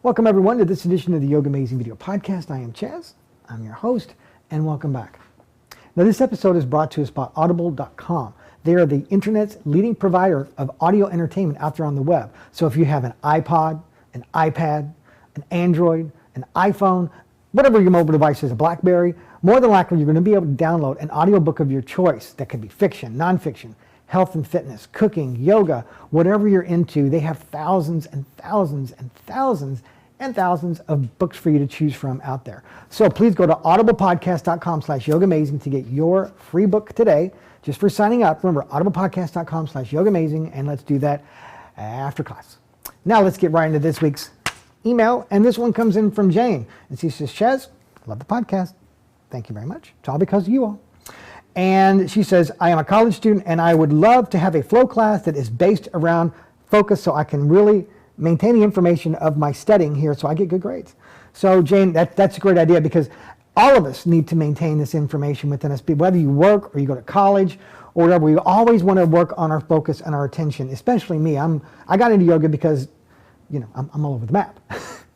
Welcome everyone to this edition of the YOGAmazing video podcast. I am Chaz, I'm your host, and welcome back. Now this episode is brought to us by audible.com. They are the internet's leading provider of audio entertainment out there on the web. So if you have an iPod, an iPad, an Android, an iPhone, whatever your mobile device is, a BlackBerry, more than likely you're going to be able to download an audiobook of your choice that could be fiction, nonfiction, health and fitness, cooking, yoga, whatever you're into. They have thousands and thousands and thousands and thousands of books for you to choose from out there. So please go to audiblepodcast.com/yogamazing to get your free book today, just for signing up. Remember, audiblepodcast.com/yogamazing, and let's do that after class. Now let's get right into this week's email, and this one comes in from Jane, and she says, Chaz, love the podcast. Thank you very much. It's all because of you all. And she says, I am a college student, and I would love to have a flow class that is based around focus so I can really maintain the information of my studying here so I get good grades. So Jane, that's a great idea, because all of us need to maintain this information within us. Whether you work or you go to college or whatever, we always want to work on our focus and our attention, especially me. I got into yoga because, I'm all over the map,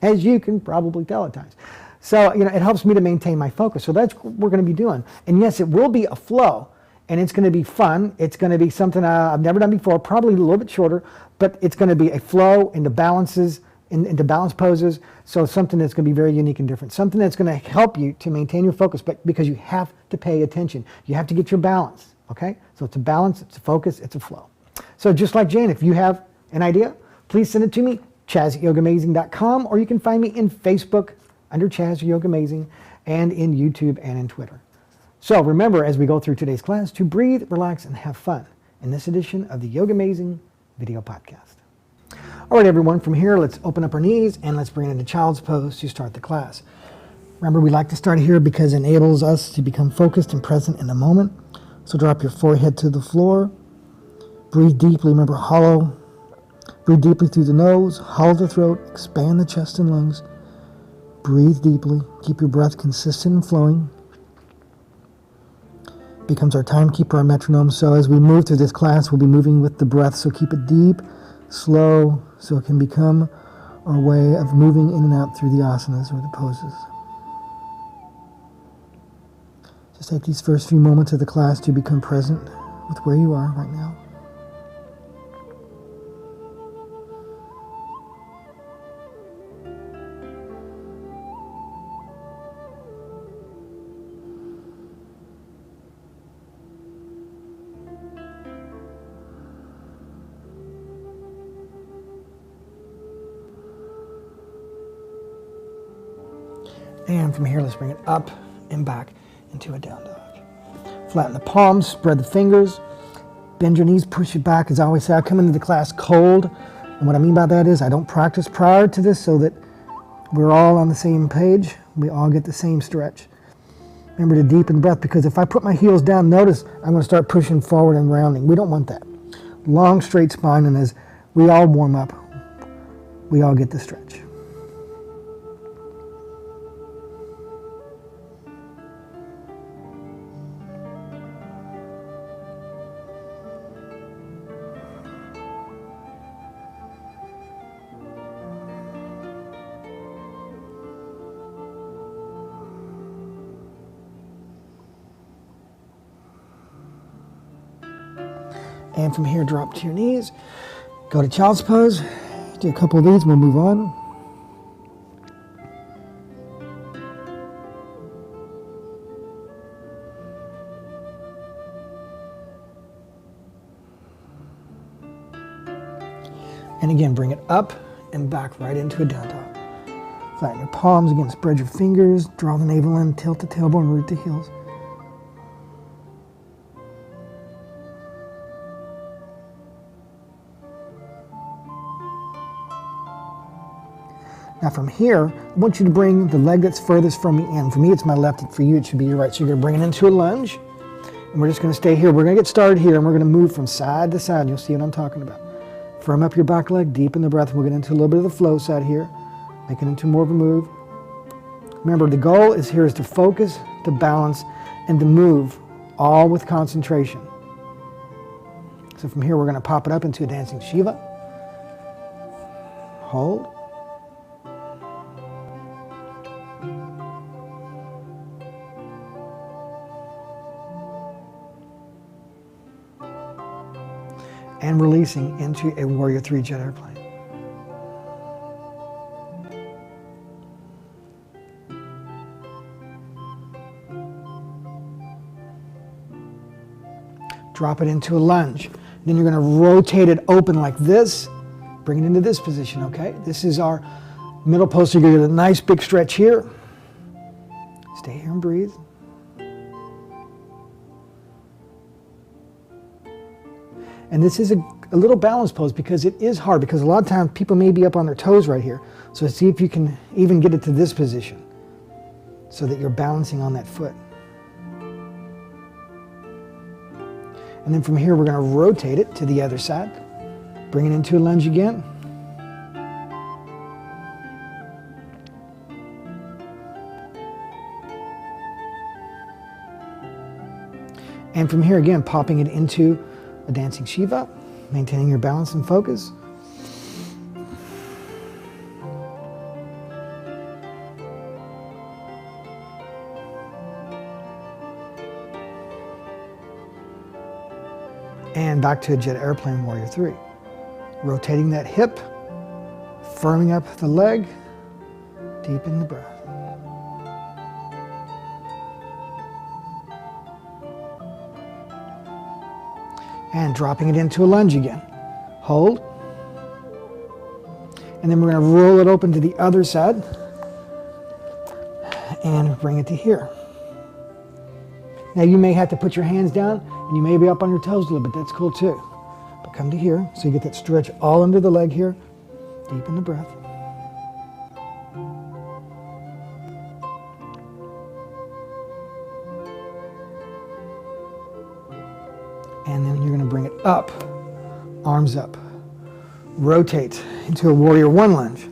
as you can probably tell at times. So, it helps me to maintain my focus. So that's what we're going to be doing. And yes, it will be a flow, and it's going to be fun. It's going to be something I've never done before, probably a little bit shorter, but it's going to be a flow into balances, into balance poses. So something that's going to be very unique and different. Something that's going to help you to maintain your focus, but because you have to pay attention. You have to get your balance, okay? So it's a balance, it's a focus, it's a flow. So just like Jane, if you have an idea, please send it to me, chaz@yogamazing.com, or you can find me in Facebook under Chaz YOGAmazing, and in YouTube and in Twitter. So remember, as we go through today's class, to breathe, relax, and have fun in this edition of the YOGAmazing video podcast. All right, everyone, from here, let's open up our knees and let's bring it into child's pose to start the class. Remember, we like to start here because it enables us to become focused and present in the moment. So drop your forehead to the floor. Breathe deeply. Remember, hollow. Breathe deeply through the nose, hollow the throat, expand the chest and lungs. Breathe deeply. Keep your breath consistent and flowing. Becomes our timekeeper, our metronome. So as we move through this class, we'll be moving with the breath. So keep it deep, slow, so it can become our way of moving in and out through the asanas or the poses. Just take these first few moments of the class to become present with where you are right now. And from here, let's bring it up and back into a down dog. Flatten the palms, spread the fingers, bend your knees, push it back. As I always say, I come into the class cold. And what I mean by that is I don't practice prior to this so that we're all on the same page. We all get the same stretch. Remember to deepen the breath, because if I put my heels down, notice I'm going to start pushing forward and rounding. We don't want that. Long, straight spine, and as we all warm up, we all get the stretch. And from here, drop to your knees. Go to child's pose. Do a couple of these, we'll move on. And again, bring it up and back right into a down dog. Flatten your palms. Again, spread your fingers. Draw the navel in. Tilt the tailbone, root the heels. Now from here, I want you to bring the leg that's furthest from me in. For me, it's my left, and for you, it should be your right. So you're going to bring it into a lunge, and we're just going to stay here. We're going to get started here, and we're going to move from side to side. You'll see what I'm talking about. Firm up your back leg, deepen the breath. We'll get into a little bit of the flow side here, make it into more of a move. Remember, the goal is here is to focus, to balance, and to move, all with concentration. So from here, we're going to pop it up into a dancing Shiva. Hold. and releasing into a warrior 3 jet airplane. Drop it into a lunge. Then you're going to rotate it open like this. Bring it into this position, okay? This is our middle pose. So you're going to get a nice big stretch here. Stay here and breathe. And this is a little balance pose because it is hard, because a lot of times people may be up on their toes right here. So see if you can even get it to this position so that you're balancing on that foot. And then from here, we're going to rotate it to the other side. Bring it into a lunge again. And from here, again, popping it into a dancing Shiva, maintaining your balance and focus. And back to a jet airplane warrior 3. Rotating that hip, firming up the leg, deepen the breath. And dropping it into a lunge again. Hold. And then we're going to roll it open to the other side and bring it to here. Now you may have to put your hands down and you may be up on your toes a little bit. That's cool too. But come to here so you get that stretch all under the leg here. Deepen the breath. And then you're going to bring it up, arms up. Rotate into a warrior 1 lunge.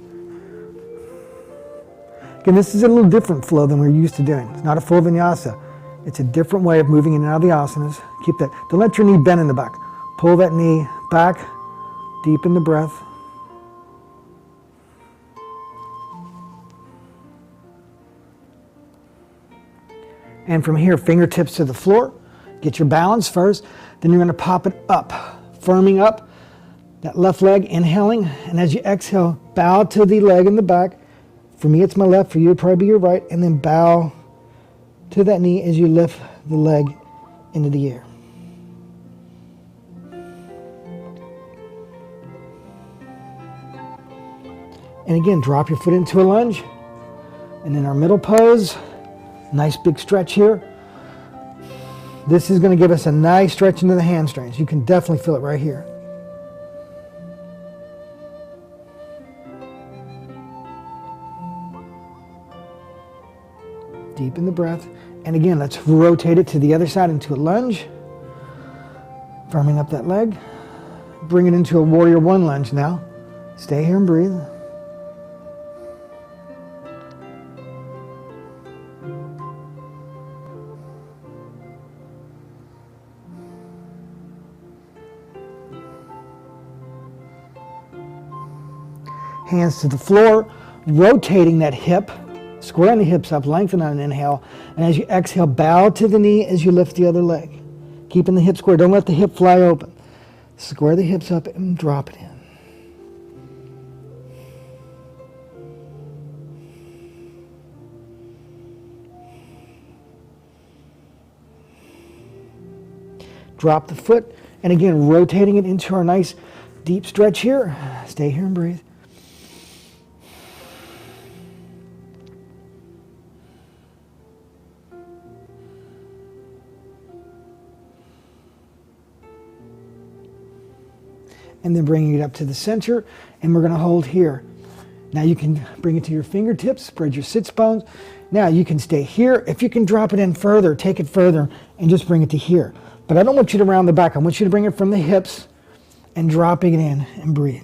Again, this is a little different flow than we're used to doing. It's not a full vinyasa. It's a different way of moving in and out of the asanas. Keep that. Don't let your knee bend in the back. Pull that knee back, deepen the breath. And from here, fingertips to the floor. Get your balance first. Then you're going to pop it up, firming up that left leg, inhaling. And as you exhale, bow to the leg in the back. For me, it's my left. For you, it'd probably be your right. And then bow to that knee as you lift the leg into the air. And again, drop your foot into a lunge. And in our middle pose, nice big stretch here. This is going to give us a nice stretch into the hamstrings. You can definitely feel it right here. Deepen the breath. And again, let's rotate it to the other side into a lunge. Firming up that leg. Bring it into a warrior 1 lunge now. Stay here and breathe. Hands to the floor, rotating that hip, squaring the hips up, lengthen on an inhale, and as you exhale, bow to the knee as you lift the other leg. Keeping the hip square, don't let the hip fly open. Square the hips up and drop it in. Drop the foot, and again, rotating it into our nice deep stretch here. Stay here and breathe. And then bringing it up to the center, and we're going to hold here. Now you can bring it to your fingertips, spread your sits bones. Now you can stay here. If you can drop it in further, take it further, and just bring it to here. But I don't want you to round the back. I want you to bring it from the hips and dropping it in and breathe.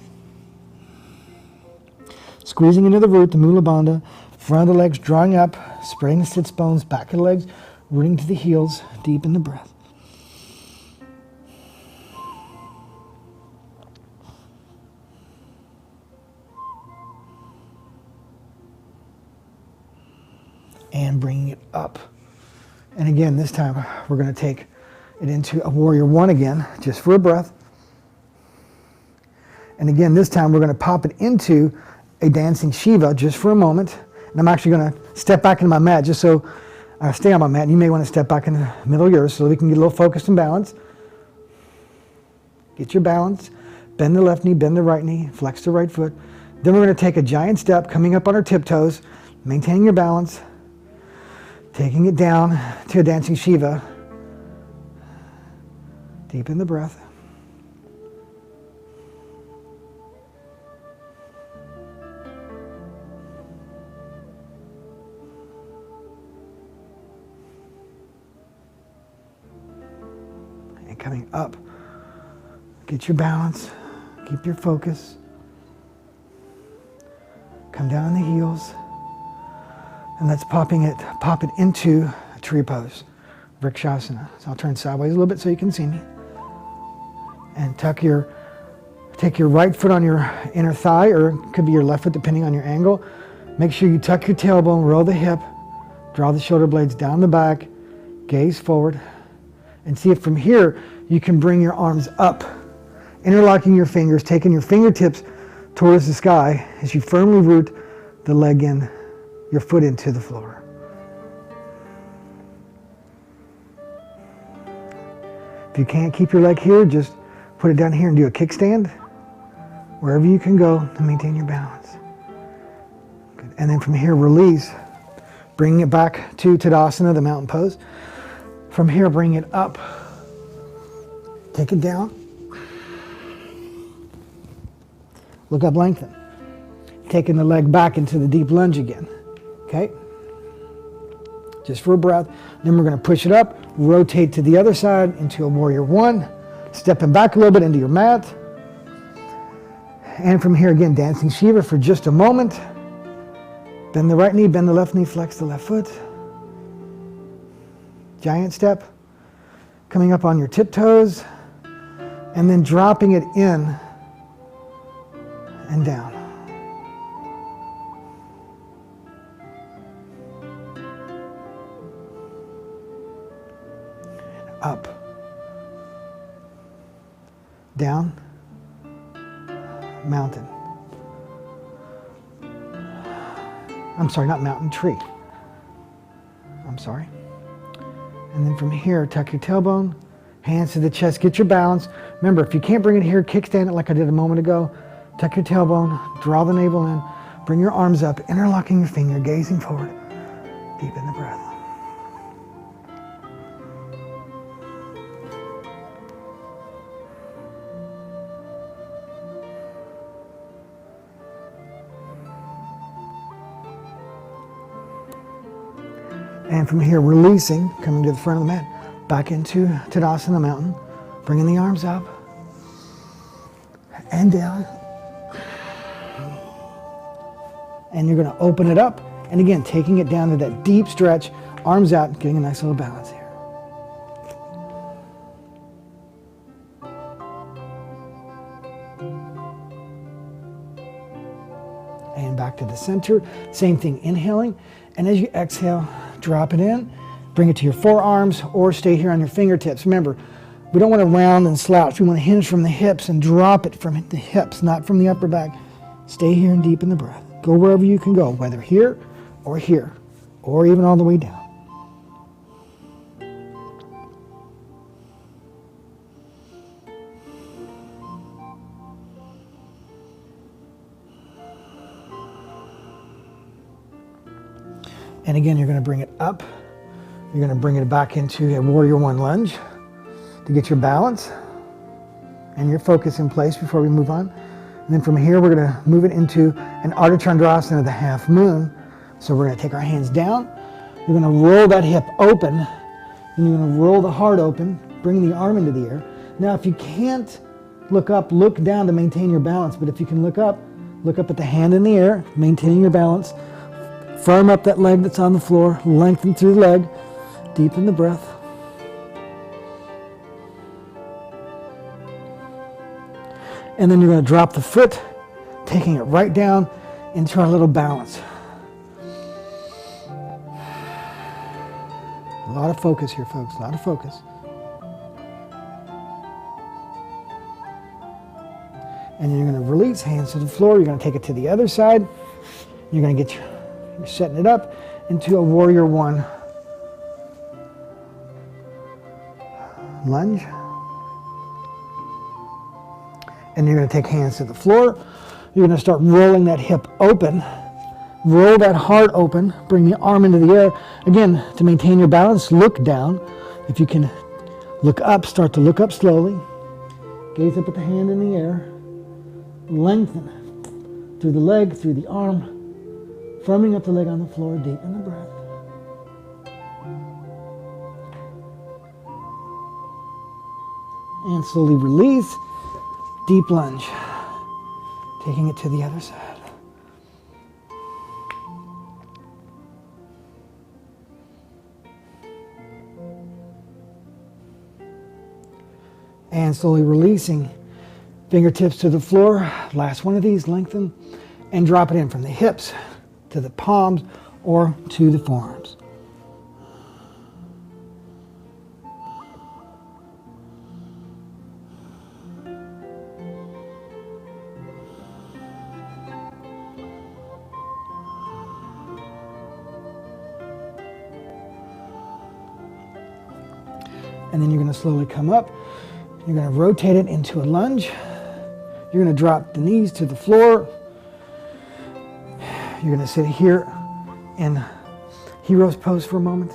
Squeezing into the root, the Mula Bandha, front of the legs drawing up, spreading the sits bones, back of the legs, rooting to the heels, deepen the breath. And bringing it up. And again, this time we're going to take it into a warrior 1 again, just for a breath. And again, this time we're going to pop it into a dancing Shiva just for a moment. And I'm actually going to step back into my mat just so I stay on my mat. You may want to step back in the middle of yours so we can get a little focused and balance. Get your balance. Bend the left knee, bend the right knee, flex the right foot. Then we're going to take a giant step, coming up on our tiptoes, maintaining your balance, taking it down to a dancing Shiva. Deepen the breath. And coming up, get your balance, keep your focus. Come down on the heels. And let's pop it into a tree pose, Vrikshasana. So I'll turn sideways a little bit so you can see me. And take your right foot on your inner thigh, or it could be your left foot depending on your angle. Make sure you tuck your tailbone, roll the hip, draw the shoulder blades down the back, gaze forward, and see if from here you can bring your arms up, interlocking your fingers, taking your fingertips towards the sky as you firmly root the leg in, your foot into the floor. If you can't keep your leg here, just put it down here and do a kickstand. Wherever you can go to maintain your balance. Good. And then from here, release. Bring it back to Tadasana, the mountain pose. From here, bring it up. Take it down. Look up, lengthen. Taking the leg back into the deep lunge again. Okay? Just for a breath. Then we're going to push it up, rotate to the other side into a warrior one. Stepping back a little bit into your mat. And from here again, dancing Shiva for just a moment. Bend the right knee, bend the left knee, flex the left foot. Giant step. Coming up on your tiptoes. And then dropping it in and down. Up. Down. Mountain. I'm sorry, not mountain, tree. I'm sorry. And then from here, tuck your tailbone, hands to the chest, get your balance. Remember, if you can't bring it here, kickstand it like I did a moment ago. Tuck your tailbone, draw the navel in, bring your arms up, interlocking your finger, gazing forward. Deepen the breath. And from here, releasing, coming to the front of the mat, back into Tadasana Mountain, bringing the arms up and down. And you're going to open it up. And again, taking it down to that deep stretch, arms out, getting a nice little balance here. And back to the center. Same thing, inhaling. And as you exhale, drop it in, bring it to your forearms or stay here on your fingertips. Remember, we don't want to round and slouch. We want to hinge from the hips and drop it from the hips, not from the upper back. Stay here and deepen the breath. Go wherever you can go, whether here, or even all the way down. And again, you're going to bring it up. You're going to bring it back into a warrior one lunge to get your balance and your focus in place before we move on. And then from here, we're going to move it into an Ardha Chandrasana, the half moon. So we're going to take our hands down. You're going to roll that hip open. And you're going to roll the heart open, bring the arm into the air. Now, if you can't look up, look down to maintain your balance. But if you can look up at the hand in the air, maintaining your balance. Firm up that leg that's on the floor, lengthen through the leg, deepen the breath. And then you're going to drop the foot, taking it right down into our little balance. A lot of focus here, folks, a lot of focus. And then you're going to release, hands to the floor. You're going to take it to the other side. You're going to get you're setting it up into a warrior one lunge. And you're going to take hands to the floor. You're going to start rolling that hip open. Roll that heart open. Bring the arm into the air. Again, to maintain your balance, look down. If you can look up, start to look up slowly. Gaze up at the hand in the air. Lengthen through the leg, through the arm. Firming up the leg on the floor. Deepen the breath. And slowly release. Deep lunge. Taking it to the other side. And slowly releasing. Fingertips to the floor. Last one of these, lengthen. And drop it in from the hips to the palms or to the forearms. And then you're going to slowly come up. You're going to rotate it into a lunge. You're going to drop the knees to the floor. You're going to sit here in hero's pose for a moment.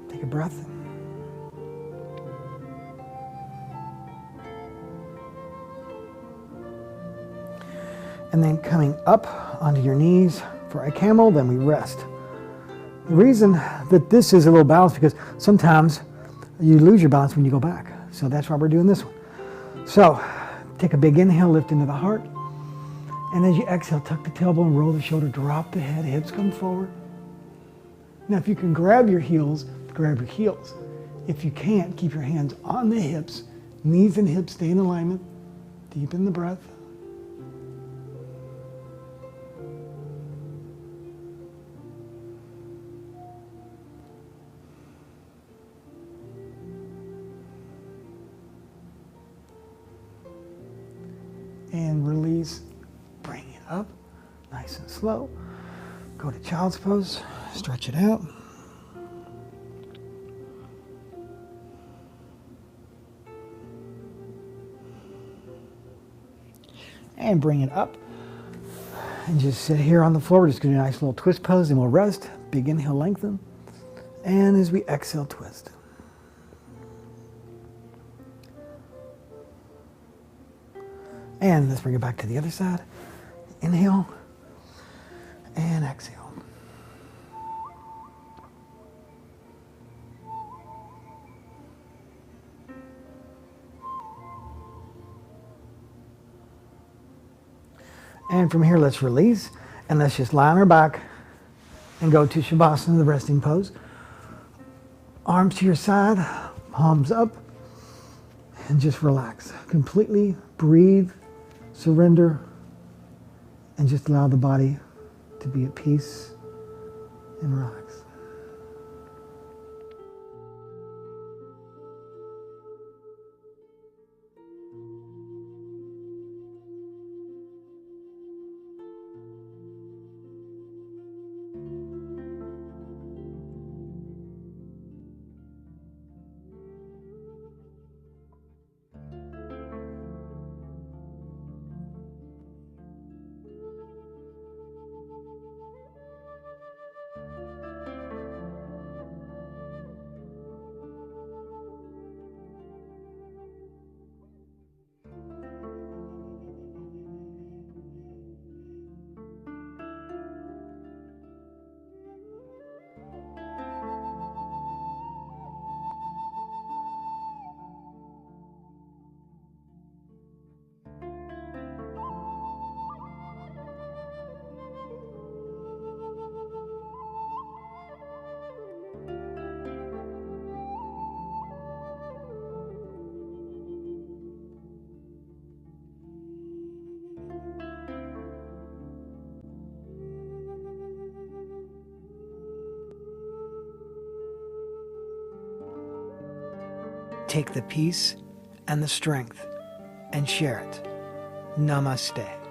Take a breath. And then coming up onto your knees for a camel, then we rest. The reason that this is a little balanced because sometimes you lose your balance when you go back. So that's why we're doing this one. So take a big inhale, lift into the heart. And as you exhale, tuck the tailbone, roll the shoulder, drop the head, hips come forward. Now if you can grab your heels, grab your heels. If you can't, keep your hands on the hips, knees and hips stay in alignment. Deepen the breath. And release, bring it up, nice and slow. Go to child's pose, stretch it out. And bring it up. And just sit here on the floor. We're just going to do a nice little twist pose and we'll rest. Big inhale, lengthen. And as we exhale, twist. And let's bring it back to the other side. Inhale and exhale. And from here, let's release. And let's just lie on our back and go to Shavasana, the resting pose. Arms to your side, palms up, and just relax. Completely breathe. Surrender and just allow the body to be at peace and relax. Take the peace and the strength and share it. Namaste.